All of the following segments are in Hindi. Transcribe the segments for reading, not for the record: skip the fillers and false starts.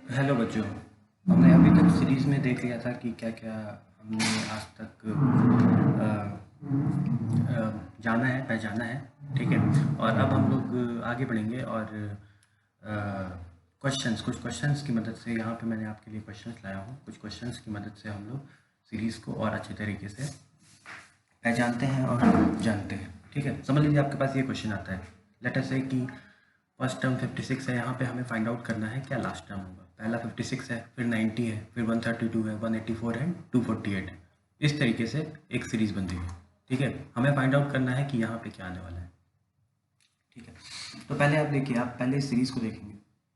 हेलो बच्चों। हमने अभी तक सीरीज़ में देख लिया था कि क्या क्या हमने आज तक जाना है, पहचाना है। ठीक है। और अब हम लोग आगे बढ़ेंगे और कुछ क्वेश्चंस की मदद से, यहाँ पे मैंने आपके लिए क्वेश्चंस लाया हूँ। कुछ क्वेश्चंस की मदद से हम लोग सीरीज़ को और अच्छे तरीके से पहचानते हैं और जानते हैं। ठीक है। समझ लीजिए आपके पास ये क्वेश्चन आता है। लेट अस से कि फर्स्ट टर्म 56 है, यहाँ पे हमें फाइंड आउट करना है क्या लास्ट टर्म होगा। पहला 56 है, फिर 90 है, फिर 132 है, 184 है, 248 है। इस तरीके से एक सीरीज़ बनती है। ठीक है। हमें फाइंड आउट करना है कि यहाँ पे क्या आने वाला है। ठीक है। तो पहले आप देखिए, आप पहले सीरीज़ को देखेंगे।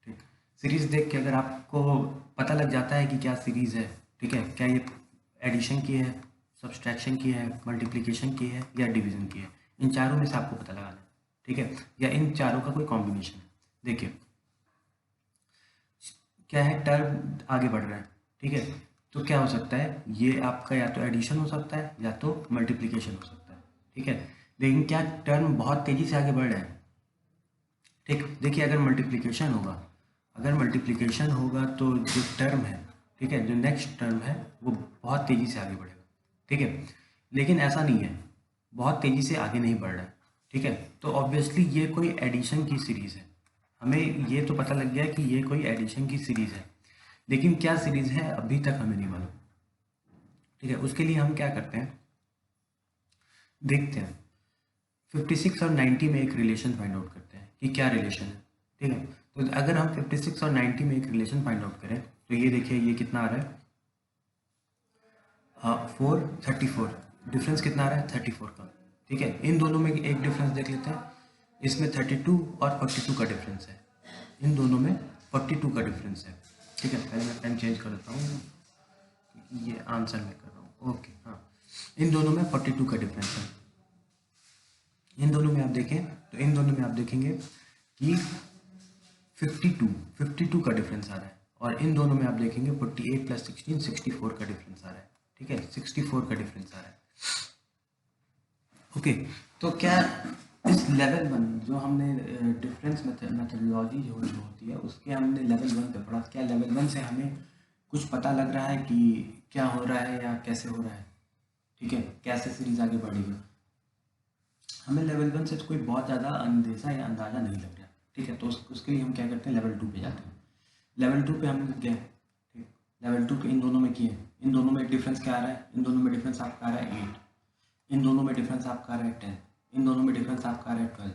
ठीक। सीरीज़ देख के अगर आपको पता लग जाता है कि क्या सीरीज़ है, ठीक है, क्या ये एडिशन की है, सब्सट्रैक्शन की है, मल्टीप्लिकेशन की है या डिवीज़न की है, इन चारों में से आपको पता लगाना है। ठीक है। या इन चारों का कोई कॉम्बिनेशन है। देखिए क्या है, टर्म आगे बढ़ रहा है। ठीक है। तो क्या हो सकता है, ये आपका या तो एडिशन हो सकता है या तो मल्टीप्लिकेशन हो सकता है। ठीक है। लेकिन क्या टर्म बहुत तेज़ी से आगे बढ़ रहा है। ठीक। देखिए अगर मल्टीप्लिकेशन होगा तो जो टर्म है, ठीक है, जो नेक्स्ट टर्म है वो बहुत तेज़ी से आगे बढ़ेगा। ठीक है। लेकिन ऐसा नहीं है, बहुत तेज़ी से आगे नहीं बढ़ रहा है। ठीक है। तो ऑब्वियसली ये कोई एडिशन की सीरीज़ है। हमें ये तो पता लग गया कि ये कोई एडिशन की सीरीज़ है। लेकिन क्या सीरीज़ है अभी तक हमें नहीं मालूम। ठीक है। उसके लिए हम क्या करते हैं, देखते हैं 56 और 90 में एक रिलेशन फाइंड आउट करते हैं कि क्या रिलेशन है। ठीक है। तो अगर हम 56 और 90 में एक रिलेशन फाइंड आउट करें तो ये देखिए, ये कितना आ रहा है, 434। डिफरेंस कितना आ रहा है, 34 का। ठीक है। इन दोनों में एक डिफरेंस देख लेते हैं। इसमें 32 और 42 का डिफरेंस है। इन दोनों में 42 का डिफरेंस है। ठीक है। पहले मैं पेन चेंज कर देता हूँ, ये आंसर मैं कर रहा हूँ। ओके, हाँ। इन दोनों में 42 का डिफरेंस है। इन दोनों में आप देखें तो इन दोनों में आप देखेंगे कि 52 का डिफरेंस आ रहा है। और इन दोनों में आप देखेंगे 48 प्लस 16 64 का डिफरेंस आ रहा है। ठीक है। 64 का डिफरेंस आ रहा है। ओके। तो क्या इस लेवल वन जो हमने डिफरेंस मेथडोलॉजी जो होती है उसके हमने लेवल वन पे पढ़ा, क्या लेवल वन से हमें कुछ पता लग रहा है कि क्या हो रहा है या कैसे हो रहा है। ठीक है। कैसे सीरीज आगे बढ़ेगी। हमें लेवल वन से कोई बहुत ज़्यादा अंदेशा या अंदाज़ा नहीं लग रहा। ठीक है। तो उसके लिए हम क्या करते हैं, लेवल टू पे जाते हैं। लेवल टू पे हम गए। ठीक। लेवल टू के इन दोनों में किए, इन दोनों में डिफरेंस क्या आ रहा है, इन दोनों में डिफरेंस आपका आ रहा है 8। इन दोनों में डिफरेंस आपका आ रहा है 10। इन दोनों में डिफरेंस आपका आ रहा है 12।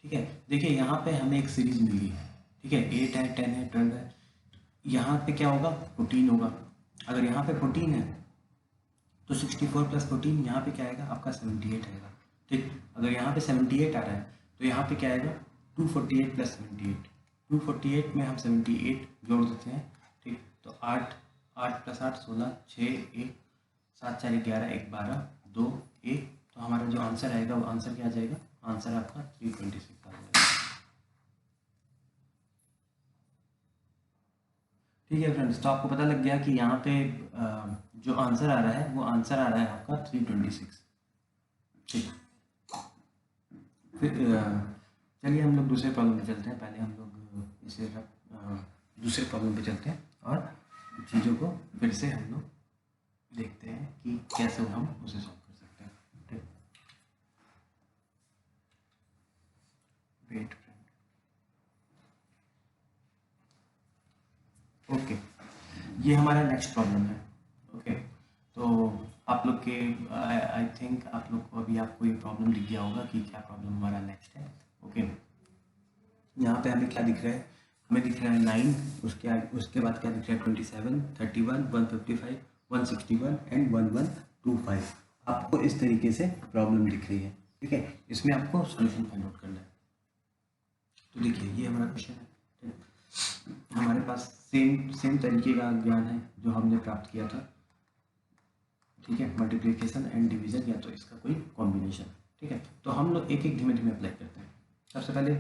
ठीक है। देखिए यहाँ पे हमें एक सीरीज मिली है। ठीक है। 8 है, 10 है, 12 है। यहाँ पे क्या होगा, 14 होगा। अगर यहाँ पे 14 है तो 64 प्लस 14 यहाँ पे क्या आएगा, आपका 78 आएगा। ठीक। अगर यहाँ पे 78 आ रहा है तो यहाँ पे क्या आएगा, 248 प्लस 78। 248 में हम 78 जोड़ देते हैं। ठीक। तो 8, 8 प्लस 8 16, 6 1 7 4 11 1 12 2 1। तो हमारा जो आंसर आएगा वो आंसर क्या आ जाएगा, आंसर आपका 326 आ जाएगा। ठीक है फ्रेंड्स, तो आपको पता लग गया कि यहाँ पे जो आंसर आ रहा है वो आंसर आ रहा है आपका 326। ठीक। फिर चलिए हम लोग दूसरे प्रॉब्लम पे चलते हैं। पहले हम लोग इसे दूसरे प्रॉब्लम पे चलते हैं और चीज़ों को फिर से हम लोग देखते हैं कि कैसे हम उसे सॉल्व कर सकते हैं। ठीक। वेट। ओके। ये हमारा नेक्स्ट प्रॉब्लम है। ओके। तो आप लोग के आई थिंक आप लोग को अभी आपको ये प्रॉब्लम दिख गया होगा कि क्या प्रॉब्लम हमारा नेक्स्ट है। ओके। यहाँ पे हमें क्या दिख रहा है, हमें दिख रहा है 9, उसके बाद क्या दिख रहा है 27, 31, 155, 161 एंड 1125। आपको इस तरीके से प्रॉब्लम दिख रही है। ठीक है। इसमें आपको सोल्यूशन फाइंड आउट करना है। तो देखिए ये हमारा क्वेश्चन है। ठीक। हमारे पास सेम सेम तरीके का ज्ञान है जो हमने प्राप्त किया था। ठीक है। मल्टीप्लिकेशन एंड डिवीजन या तो इसका कोई कॉम्बिनेशन। ठीक है। तो हम लोग एक एक धीमे धीमे अप्लाई करते हैं। सबसे पहले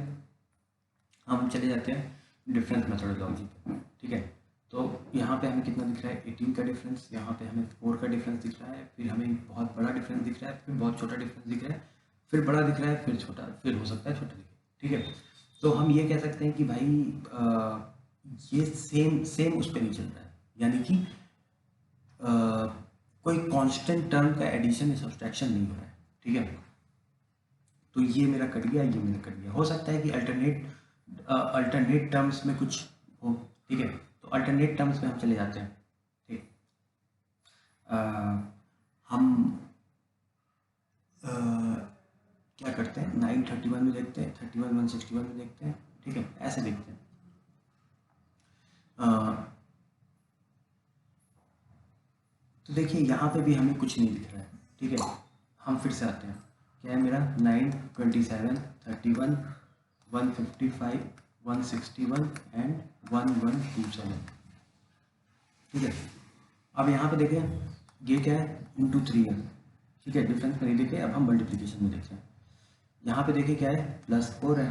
हम चले जाते हैं डिफरेंस मेथोडोलॉजी पे। ठीक है। तो यहाँ पे हमें कितना दिख रहा है, 18 का डिफरेंस। यहाँ पे हमें 4 का डिफरेंस दिख रहा है। फिर हमें बहुत बड़ा डिफरेंस दिख रहा है, फिर बहुत छोटा डिफरेंस दिख रहा है, फिर बड़ा दिख रहा है, फिर छोटा, फिर हो सकता है छोटा दिखे। ठीक है। तो हम ये कह सकते हैं कि भाई ये सेम सेम उस पर नहीं चल रहा है, यानी कि कोई कांस्टेंट टर्म का एडिशन या सब्सट्रैक्शन नहीं हो रहा है। ठीक है, तो ये मेरा कट गया, ये मेरा कट गया। हो सकता है कि अल्टरनेट टर्म्स में कुछ हो। ठीक है, तो अल्टरनेट टर्म्स में हम चले जाते हैं। ठीक, हम क्या करते हैं, 931 में देखते हैं, 31 161 में देखते हैं। ठीक है, ऐसे देखते हैं। तो देखिए यहाँ पे भी हमें कुछ नहीं दिख रहा है। ठीक है, हम फिर से आते हैं। क्या है मेरा 9 27 31 155 161 एंड 1127। ठीक है, अब यहाँ पे देखें ये क्या है, इंटू 3 है। ठीक है, डिफरेंस में नहीं देखे, अब हम मल्टीप्लिकेशन में देखते हैं। यहाँ पे देखें क्या है, +4 है।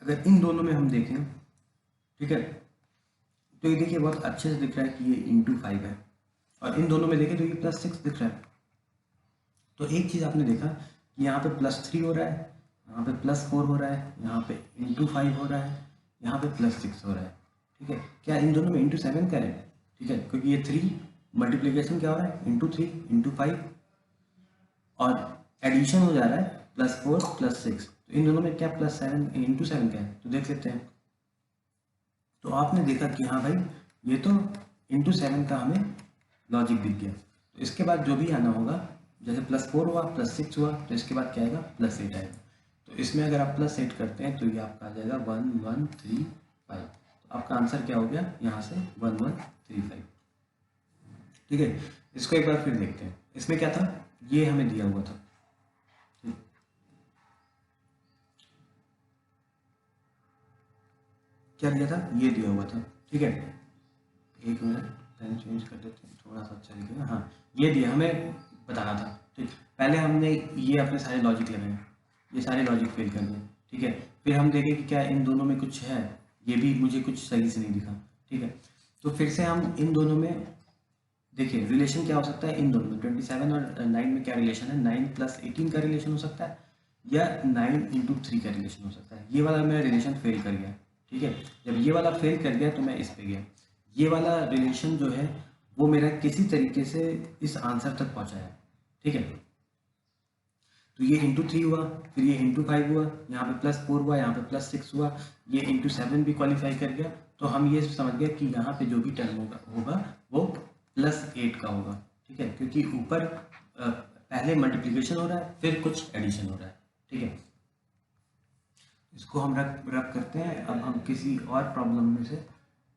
अगर इन दोनों में हम देखें, ठीक है, तो ये देखिए बहुत अच्छे से दिख रहा है कि ये इंटू 5 है, और इन दोनों में देखें तो ये +6 दिख रहा है। तो एक चीज़ आपने देखा कि यहाँ पे +3 हो रहा है, यहाँ पे +4 हो रहा है, यहाँ पे इंटू 5 हो रहा है, यहाँ पे +6 हो रहा है। ठीक है, क्या इन दोनों में इंटू 7 करें? ठीक है, क्योंकि ये 3 मल्टीप्लीकेशन क्या हो रहा है, इंटू 3 इंटू 5, और एडिशन हो जा रहा है +4 +6। तो इन दोनों में क्या +7 इंटू 7 क्या है, तो देख लेते हैं। तो आपने देखा कि हाँ भाई ये तो इंटू 7 का हमें लॉजिक दिख गया। तो इसके बाद जो भी आना होगा, जैसे +4 हुआ +6 हुआ, तो इसके बाद क्या आएगा, +8 आएगा। तो इसमें अगर आप +8 करते हैं तो ये आपका आ जाएगा 1135। तो आपका आंसर क्या हो गया यहाँ से, 1135। ठीक है, इसको एक बार फिर देखते हैं। इसमें क्या था, ये हमें दिया हुआ था। क्या दिया था, ये दिया हुआ था। ठीक है, एक मिनट पेन चेंज कर देते हैं, थोड़ा सा अच्छा दिखेगा। हाँ, ये दिया, हमें बताना था। ठीक, पहले हमने ये अपने सारे लॉजिक लगाए, ये सारे लॉजिक फेल कर गए। ठीक है, फिर हम देखें कि क्या इन दोनों में कुछ है, ये भी मुझे कुछ सही से नहीं दिखा। ठीक है, तो फिर से हम इन दोनों में देखिए रिलेशन क्या हो सकता है, इन दोनों में 27 और 9 में क्या रिलेशन है, 9 + 18 का रिलेशन हो सकता है, या 9 × 3 का रिलेशन हो सकता है। ये वाला मेरा रिलेशन फेल कर गया। ठीक है, जब ये वाला फेल कर गया तो मैं इस पे गया। ये वाला रिलेशन जो है वो मेरा किसी तरीके से इस आंसर तक पहुंचाया। ठीक है, तो ये इंटू 3 हुआ, फिर ये इंटू 5 हुआ, यहाँ पे +4 हुआ, यहाँ पे +6 हुआ, ये इंटू 7 भी क्वालिफाई कर गया। तो हम ये समझ गए कि यहाँ पे जो भी टर्म होगा वो +8 का होगा। ठीक है, क्योंकि ऊपर पहले मल्टीप्लिकेशन हो रहा है, फिर कुछ एडिशन हो रहा है। ठीक है, इसको हम रख करते हैं। अब हम किसी और प्रॉब्लम में से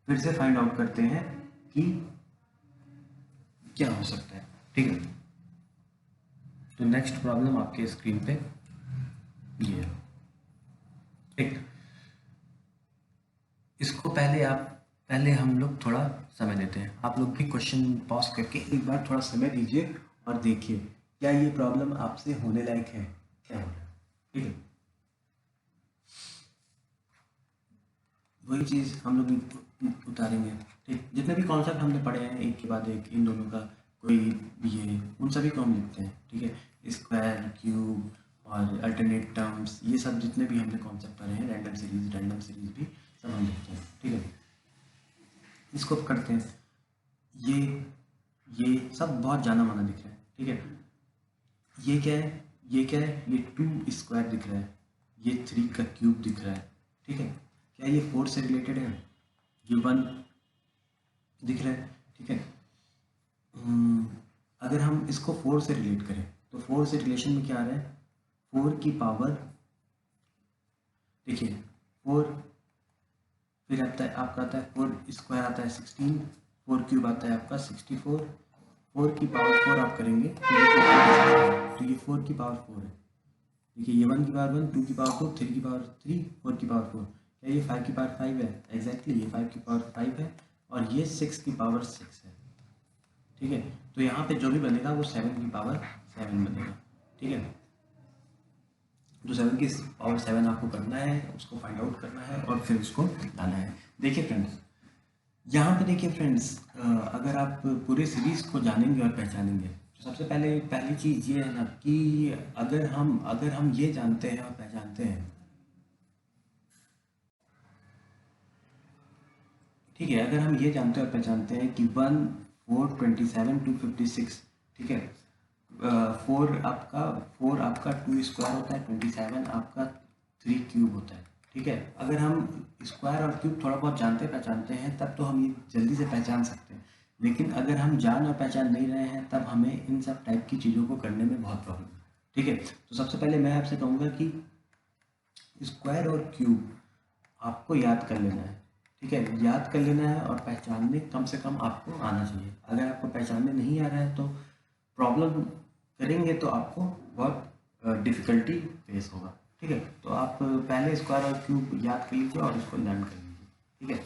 फिर से फाइंड आउट करते हैं कि क्या हो सकता है। ठीक है, तो नेक्स्ट प्रॉब्लम आपके स्क्रीन पे ये है। ठीक, इसको पहले हम लोग थोड़ा समय देते हैं। आप लोग भी क्वेश्चन पॉज करके एक बार थोड़ा समय दीजिए और देखिए क्या ये प्रॉब्लम आपसे होने लायक है, क्या हो रहा है। ठीक है, वही चीज़ हम लोग उतारेंगे। ठीक, जितने भी कॉन्सेप्ट हमने पढ़े हैं एक के बाद एक, इन दोनों का कोई भी है, उन सभी को हम लिखते हैं। ठीक है, स्क्वायर, क्यूब और अल्टरनेट टर्म्स, ये सब जितने भी हमने कॉन्सेप्ट पढ़े हैं, रैंडम सीरीज भी सब हम लिखते हैं। ठीक है, इसको करते हैं। ये सब बहुत जाना माना दिख रहा है। ठीक है, ये क्या है, ये क्या है, ये 2 स्क्वायर दिख रहा है, ये 3 का क्यूब दिख रहा है। ठीक है, क्या ये 4 से रिलेटेड है, ये 1 दिख रहा है। ठीक है, अगर हम इसको 4 से रिलेट करें तो 4 से रिलेशन में क्या आ रहा है, 4 की पावर, देखिए 4, फिर आता है आपका आता है 4 स्क्वायर आता है 16, 4 क्यूब आता है आपका 64, 4 की पावर 4 आप करेंगे तो ये 4 की पावर 4 है। देखिए ये 1 की पावर 1, 2 की पावर 2, 3 की पावर 3, 4 की पावर 4, क्या ये 5 की पावर 5 है, एग्जैक्टली ये 5 की पावर 5 है, और ये 6 की पावर 6 है। ठीक है, तो यहाँ पे जो भी बनेगा वो 7 की पावर 7 बनेगा। ठीक है, तो 7 की पावर 7 आपको करना है, उसको फाइंड आउट करना है और फिर उसको लाना है। देखिए फ्रेंड्स, यहाँ पे देखिए फ्रेंड्स, अगर आप पूरे सीरीज को जानेंगे और पहचानेंगे तो सबसे पहली चीज़ ये है ना कि अगर हम ये जानते हैं और पहचानते हैं ठीक है, अगर हम ये जानते और पहचानते हैं कि 1 4 27 256, ठीक है, 4 आपका 2 स्क्वायर होता है, 27 आपका 3 क्यूब होता है। ठीक है, अगर हम स्क्वायर और क्यूब थोड़ा बहुत जानते पहचानते हैं तब तो हम ये जल्दी से पहचान सकते हैं, लेकिन अगर हम जान और पहचान नहीं रहे हैं तब हमें इन सब टाइप की चीज़ों को करने में बहुत प्रॉब्लम है। ठीक है, तो सबसे पहले मैं आपसे कहूँगा कि स्क्वायर और क्यूब आपको याद कर लेना है। ठीक है, याद कर लेना है और पहचानने कम से कम आपको आना चाहिए। अगर आपको पहचानने नहीं आ रहा है तो प्रॉब्लम करेंगे तो आपको बहुत डिफ़िकल्टी फेस होगा। ठीक है, तो आप पहले स्क्वायर और क्यूब याद कर लीजिए और उसको लर्न कर लीजिए। ठीक है,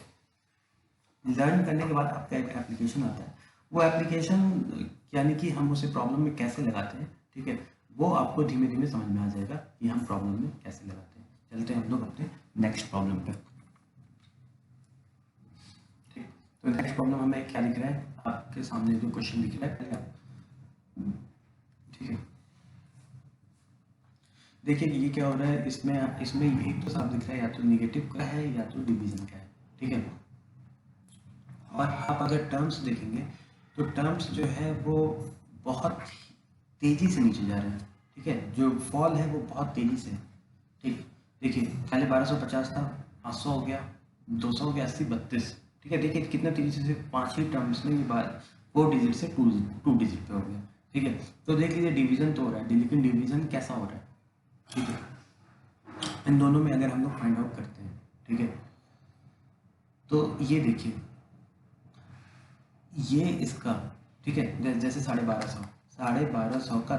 लर्न करने के बाद आपका एक एप्लीकेशन आता है, वो एप्लीकेशन यानी कि हम उसे प्रॉब्लम में कैसे लगाते हैं, ठीक है, वो आपको धीमे धीमे समझ में आ जाएगा कि हम प्रॉब्लम में कैसे लगाते हैं। चलते हैं हम लोग अपने नेक्स्ट प्रॉब्लम पे। ठीक, तो नेक्स्ट प्रॉब्लम हमें क्या दिख रहा है, आपके सामने जो क्वेश्चन दिख रहा है पहले आप, ठीक है, देखिए ये क्या हो रहा है, इसमें इसमें एक तो साफ दिख रहा है, या तो निगेटिव का है या तो डिवीजन का है। ठीक है, और आप अगर टर्म्स देखेंगे तो टर्म्स जो है वो बहुत तेज़ी से नीचे जा रहे हैं। ठीक है, जो फॉल है वो बहुत तेज़ी से है। ठीक, देखिए पहले 1250 था, 500 हो गया, 200 हो गया, 80, 32। ठीक है, देखिए कितना तेज़ी से 5 ही टर्म्स में ये बात 4 डिजिट से 2 डिजिट पे हो गया। ठीक है, तो देख लीजिए डिवीज़न तो हो रहा है, लेकिन डिवीज़न कैसा हो रहा है। ठीक है, इन दोनों में अगर हम लोग फाइंड आउट करते हैं, ठीक है, तो ये देखिए ये इसका, ठीक है, जैसे 1250 का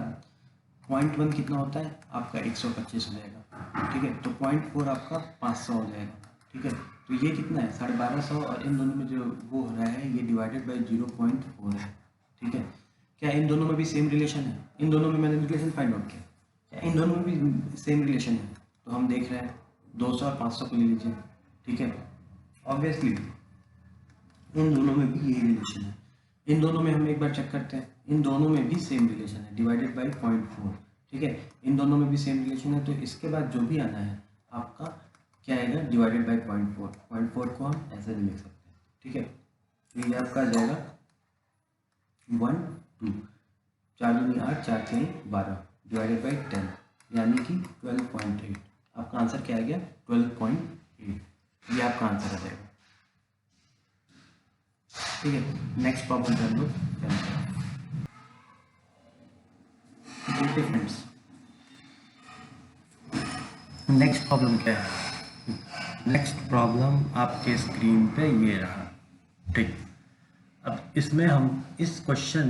0.1 कितना होता है आपका 125 हो जाएगा। ठीक है, तो 0.4 आपका 500 हो जाएगा। ठीक है, तो ये कितना है 1250, और इन दोनों में जो वो हो रहा है ये डिवाइडेड बाई 0.4 है। ठीक है, क्या इन दोनों में भी सेम रिलेशन है, इन दोनों में मैंने रिलेशन फाइंड आउट किया, क्या इन दोनों में भी सेम रिलेशन है, तो हम देख रहे हैं 200 और 500 को ले लीजिए। ठीक है, ऑब्वियसली इन दोनों में भी यही रिलेशन है, इन दोनों में हम एक बार चेक करते हैं, इन दोनों में भी सेम रिलेशन है, डिवाइडेड बाई 0.4। ठीक है, इन दोनों में भी सेम रिलेशन है, तो इसके बाद जो भी आना है आपका क्या आएगा, डिवाइडेड बाई 0.4। 0.4 को हम ऐसे भी लिख सकते हैं। ठीक है, तो ये आपका आ जाएगा 1 2, 4 दूनी 8, 4 3 12, डिवाइडेड बाई 10, यानी कि 12.8। आपका आंसर क्या आ गया, 12.8। ये आपका आंसर आ जाएगा। ठीक है, नेक्स्ट प्रॉब्लम कर लो। देखिए फ्रेंड्स, नेक्स्ट प्रॉब्लम क्या है, नेक्स्ट प्रॉब्लम आपके स्क्रीन पे ये रहा। ठीक, अब इसमें हम इस क्वेश्चन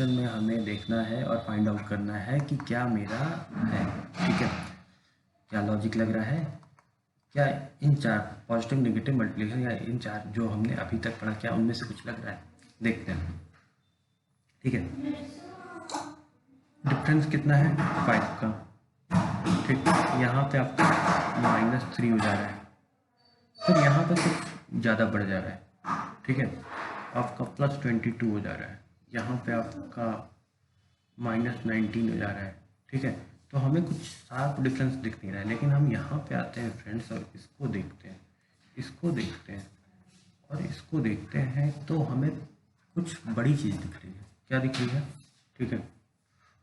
में हमें देखना है और फाइंड आउट करना है कि क्या मेरा है। ठीक है, क्या लॉजिक लग रहा है, क्या इन चार पॉजिटिव नेगेटिव मल्टीप्लिकेशन या इन चार जो हमने अभी तक पढ़ा क्या उनमें से कुछ लग रहा है, देखते हैं। ठीक है, डिफरेंस कितना है 5 का। ठीक, यहाँ पे आपका -3 हो जा रहा है, फिर यहाँ पे कुछ ज़्यादा बढ़ जा रहा है। ठीक है, आपका +22 हो जा रहा है, यहाँ पे आपका -19 हो जा रहा है। ठीक है, तो हमें कुछ साफ डिफरेंस दिख नहीं रहा है, लेकिन हम यहाँ पे आते हैं फ्रेंड्स और इसको देखते हैं, इसको देखते हैं और इसको देखते हैं, तो हमें कुछ बड़ी चीज़ दिख रही है। क्या दिख रही है, ठीक है,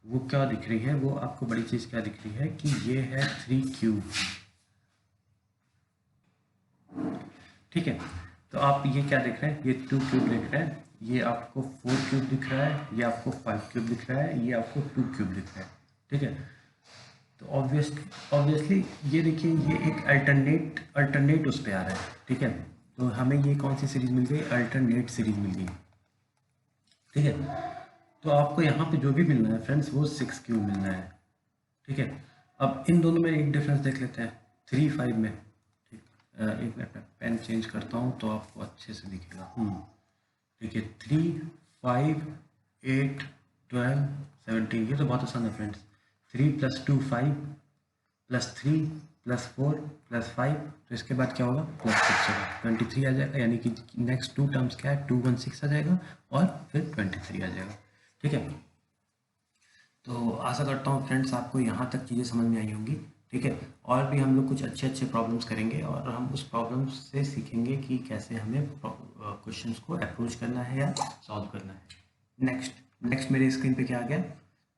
वो क्या दिख रही है, वो आपको बड़ी चीज़ क्या दिख रही है कि ये है 3 क्यूब। ठीक है, तो आप ये क्या देख रहे हैं, ये 2 क्यूब दिख रहा है, ये आपको 4 क्यूब दिख रहा है, ये आपको 5 क्यूब दिख रहा है, ये आपको 2 क्यूब दिख रहा है। ठीक है, तो ऑब्वियसली ये देखिए ये एक अल्टरनेट उस पर आ रहा है। ठीक है, तो हमें ये कौन सी सीरीज मिल गई, अल्टरनेट सीरीज मिल गई। ठीक है, तो आपको यहाँ पे जो भी मिलना है फ्रेंड्स वो 6 क्यूब मिलना है। ठीक है, अब इन दोनों में एक डिफरेंस देख लेते हैं 3 5 में। ठीक, एक मिनट में पेन चेंज करता हूँ तो आपको अच्छे से दिखेगा। देखिए 3 5 8 12 17, ये तो बहुत आसान है फ्रेंड्स। 3 + 2 5 + 3 + 4 + 5, तो इसके बाद क्या होगा +6 होगा, 23 आ जाएगा, यानी कि नेक्स्ट 2 टर्म्स क्या है 2 1 6 आ जाएगा और फिर 23 आ जाएगा। ठीक है, तो आशा करता हूँ फ्रेंड्स आपको यहाँ तक चीज़ें समझ में आई होंगी। ठीक है। और भी हम लोग कुछ अच्छे अच्छे प्रॉब्लम्स करेंगे और हम उस प्रॉब्लम से सीखेंगे कि कैसे हमें क्वेश्चंस को अप्रोच करना है या सॉल्व करना है। नेक्स्ट मेरे स्क्रीन पे क्या आ गया,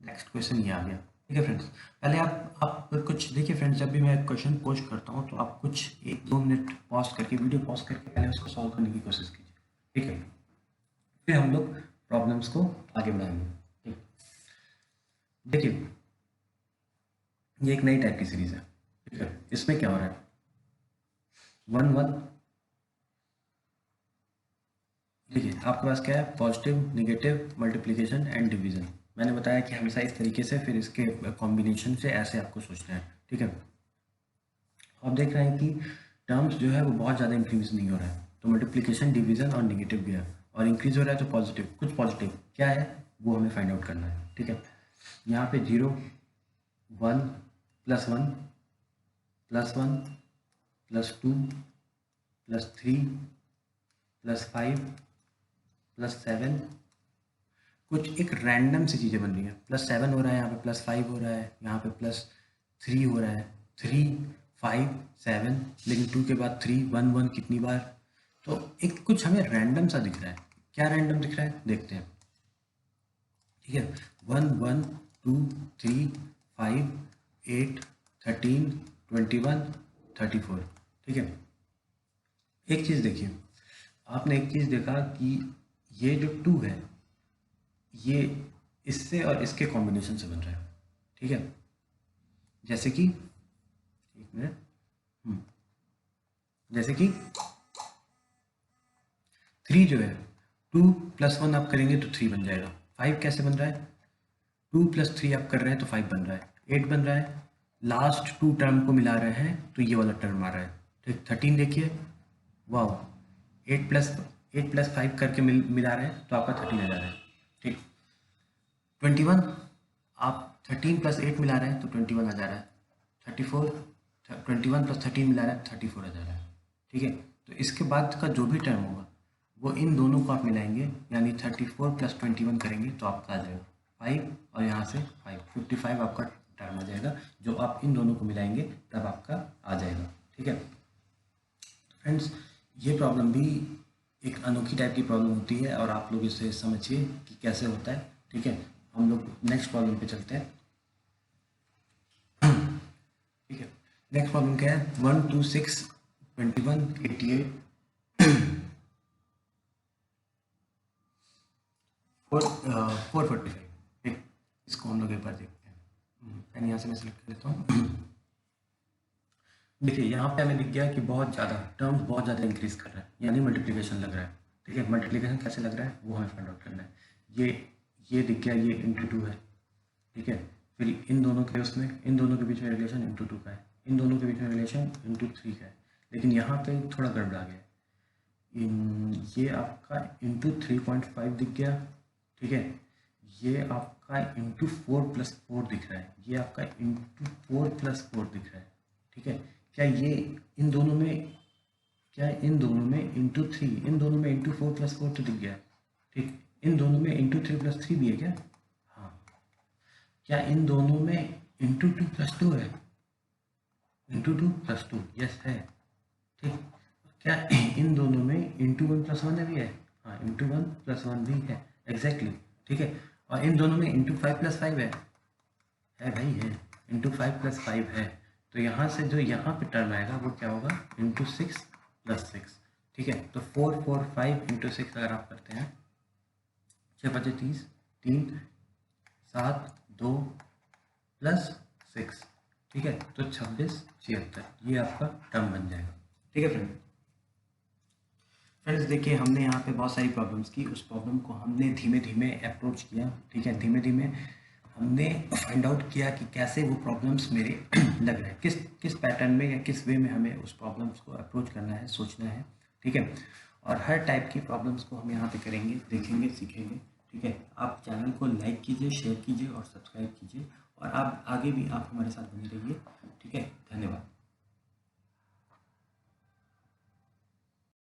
नेक्स्ट क्वेश्चन ये आ गया। ठीक है फ्रेंड्स, पहले आप कुछ देखिए फ्रेंड्स, जब भी मैं क्वेश्चन पोस्ट करता हूँ तो आप कुछ 1-2 मिनट पॉज करके, वीडियो पॉज करके पहले उसको सॉल्व करने की कोशिश कीजिए। ठीक है, फिर हम लोग प्रॉब्लम्स को आगे बढ़ाएंगे। ठीक, देखिए ये एक नई टाइप की सीरीज है। ठीक है, इसमें क्या हो रहा है, 1-1, देखिए आपके पास क्या है, positive, negative, multiplication and division. मैंने बताया कि हमेशा इस तरीके से, फिर इसके कॉम्बिनेशन से ऐसे आपको सोचना है। ठीक है, आप देख रहे हैं कि टर्म्स जो है वो बहुत ज़्यादा इंक्रीज नहीं हो रहा है, तो मल्टीप्लिकेशन, डिवीजन और नेगेटिव भी है, और इंक्रीज हो रहा है तो पॉजिटिव, कुछ पॉजिटिव क्या है वो हमें फाइंड आउट करना है। ठीक है, यहाँ पे 0, 1, +1, +1, +2, +3, +5, +7, कुछ एक रैंडम सी चीज़ें बन रही हैं। +7 हो रहा है, यहाँ पे +5 हो रहा है, यहाँ पे +3 हो रहा है, 3, 5, 7, लेकिन 2 के बाद 3, 1, 1 कितनी बार, तो एक कुछ हमें रैंडम सा दिख रहा है। क्या रैंडम दिख रहा है देखते हैं। ठीक है, 1, 1, 2, 3, 5, 8, 13, 21, 34। ठीक है, एक चीज़ देखिए, आपने एक चीज़ देखा कि ये जो 2 है ये इससे और इसके कॉम्बिनेशन से बन रहा है। ठीक है, जैसे कि एक मिनट, जैसे कि 3 जो है, 2 + 1 आप करेंगे तो 3 बन जाएगा। 5 कैसे बन रहा है, 2 + 3 आप कर रहे हैं तो 5 बन रहा है, 8 बन रहा है, लास्ट 2 टर्म को मिला रहे हैं तो ये वाला टर्म आ रहा है। ठीक, 13 देखिए, वाह, 8 + 5 करके मिला रहे हैं तो आपका 13 आ जा रहा है। ठीक, 21, आप 13 + 8 मिला रहे हैं तो 21 आ जा रहा है। 34, 21 + 13 मिला रहे हैं 34 आ जा रहा है। ठीक है, तो इसके बाद का जो भी टर्म होगा वो इन दोनों को आप मिलाएंगे, यानी 34 + 21 करेंगे तो आपका आ जाएगा 5, और यहाँ से 5, 55 आपका टर्म आ जाएगा, जो आप इन दोनों को मिलाएंगे तब आपका आ जाएगा। ठीक है फ्रेंड्स, ये प्रॉब्लम भी एक अनोखी टाइप की प्रॉब्लम होती है और आप लोग इसे समझिए कि कैसे होता है। ठीक है, हम लोग नेक्स्ट प्रॉब्लम पे चलते हैं। ठीक है, नेक्स्ट प्रॉब्लम क्या है, 1, 2, 6, 21, 88, 445। ठीक, इसको हम लोग एक बार देखते हैं। पेन यहाँ से मैं सेलेक्ट कर लेता हूँ। देखिए यहाँ पे हमें दिख गया कि बहुत ज़्यादा टर्म्स बहुत ज़्यादा इंक्रीज कर रहा है, यानी मल्टीप्लिकेशन लग रहा है। ठीक है, मल्टीप्लिकेशन कैसे लग रहा है वो हमें फाइंड आउट करना है। ये दिख गया, ये × 2 है। ठीक है, फिर इन दोनों के उसमें, इन दोनों के बीच में रिलेशन × 2 का है, इन दोनों के बीच में रिलेशन × 3 का है, लेकिन यहाँ पे थोड़ा गड़बड़ा गया। ये आपका × 3.5 दिख गया। ठीक है, ये आपका × 4 + 4 दिख रहा है, ये आपका × 4 + 4 दिख रहा है। ठीक है, क्या ये इन दोनों में × 3, इन दोनों में × 4 + 4 तो दिख गया। ठीक, इन दोनों में × 3 + 3 भी है क्या, हाँ, क्या इन दोनों में × 2 + 2 है, × 2 + 2 यस है। ठीक, क्या इन दोनों में × 1 + 1 भी है, हाँ, × 1 + 1 भी है, एग्जैक्टली। ठीक है, और इन दोनों में × 5 + 5 है भाई, है, × 5 + 5 है, तो यहाँ से जो यहाँ पे टर्म आएगा वो क्या होगा, × 6 + 6। ठीक है, तो 4, 4, 5 × 6 अगर आप करते हैं, 6 × 5 = 30, 3, 7, 2 + 6। ठीक है, तो 26, 76 ये आपका टर्म बन जाएगा। ठीक है फ्रेंड्स, देखिए हमने यहाँ पे बहुत सारी प्रॉब्लम्स की, उस प्रॉब्लम को हमने धीमे धीमे अप्रोच किया। ठीक है, धीमे धीमे हमने फाइंड आउट किया कि कैसे वो प्रॉब्लम्स मेरे लग रहे हैं, किस पैटर्न में या किस वे में हमें उस प्रॉब्लम्स को अप्रोच करना है, सोचना है। ठीक है, और हर टाइप की प्रॉब्लम्स को हम यहाँ पे करेंगे, देखेंगे, सीखेंगे। ठीक है, आप चैनल को लाइक कीजिए, शेयर कीजिए और सब्सक्राइब कीजिए, और आप आगे भी आप हमारे साथ बने रहिए। ठीक है, धन्यवाद।